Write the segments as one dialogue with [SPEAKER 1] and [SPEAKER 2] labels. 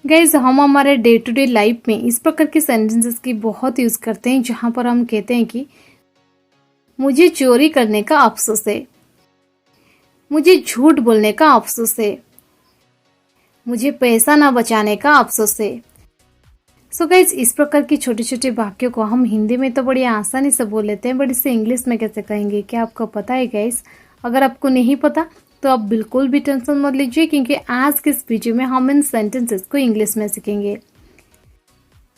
[SPEAKER 1] Guys हम हमारे day to day life में इस प्रकार के सेंटेंसेस की बहुत यूज करते हैं जहां पर हम कहते हैं कि मुझे चोरी करने का अफसोस है, मुझे झूठ बोलने का अफसोस है, मुझे पैसा ना बचाने का अफसोस है। सो गाइज इस प्रकार की छोटे छोटे वाक्यों को हम हिंदी में तो बड़ी आसानी से बोल लेते हैं, बट इसे इंग्लिश में कैसे कहेंगे क्या आपको पता है गाइज? अगर आपको नहीं पता तो आप बिल्कुल भी टेंशन मत लीजिए, क्योंकि आज के इस वीडियो में हम इन सेंटेंसेस को इंग्लिश में सीखेंगे।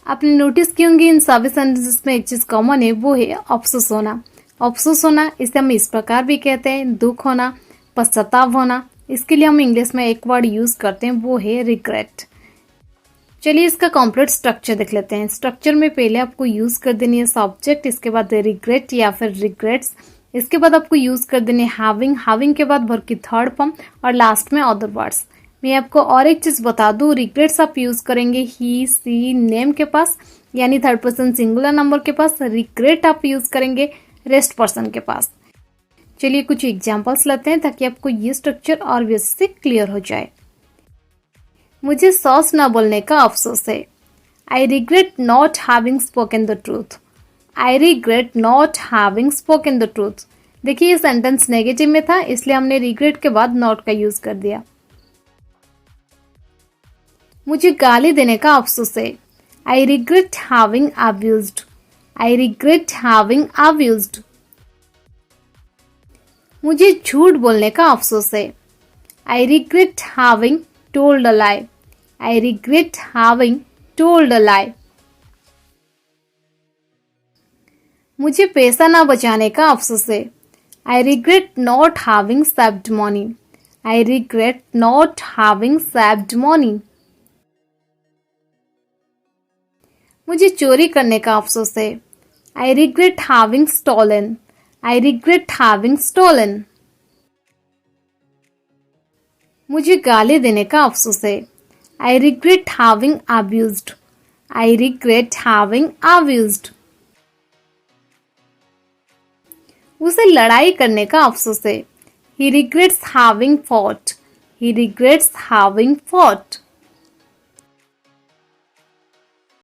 [SPEAKER 1] आपने नोटिस की होंगी इन सभी सेंटेंसेस में एक चीज कॉमन है, वो है अफसोस होना। अफसोस होना इसे हम इस प्रकार भी कहते हैं दुख होना, पश्चाताप होना। इसके लिए हम इंग्लिश में एक वर्ड यूज करते हैं, वो है रिग्रेट। चलिए इसका कॉम्प्लीट स्ट्रक्चर देख लेते हैं। स्ट्रक्चर में पहले आपको यूज कर देनी है सब्जेक्ट, इसके बाद रिग्रेट या फिर रिग्रेट्स, इसके बाद आपको यूज कर देनी है हैविंग, हैविंग के बाद वर्ब की थर्ड फॉर्म और लास्ट में अदर वर्ड्स। मैं आपको और एक चीज बता दूं, रिग्रेट्स आप यूज करेंगे ही सी नेम के पास, यानी थर्ड पर्सन सिंगुलर नंबर के पास। रिग्रेट आप यूज करेंगे रेस्ट पर्सन के पास। चलिए कुछ एग्जाम्पल्स लेते हैं ताकि आपको ये स्ट्रक्चर और भी अच्छे से क्लियर हो जाए। मुझे सॉस न बोलने का अफसोस है। I regret not having spoken the truth. I regret not having spoken the truth. देखिए ये सेंटेंस नेगेटिव में था, इसलिए हमने रिग्रेट के बाद नॉट का यूज कर दिया। मुझे गाली देने का अफसोस है। I regret having abused. I regret having abused. मुझे झूठ बोलने का अफसोस है। I regret having told a lie. I regret having told a lie. मुझे पैसा ना बचाने का अफसोस है। I regret not having saved money. I regret not having saved money. मुझे चोरी करने का अफसोस है। I regret having stolen. I regret having stolen. मुझे गाली देने का अफसोस है। I regret having abused. I regret having abused. उसे लड़ाई करने का अफसोस है। He regrets having fought. He regrets having fought.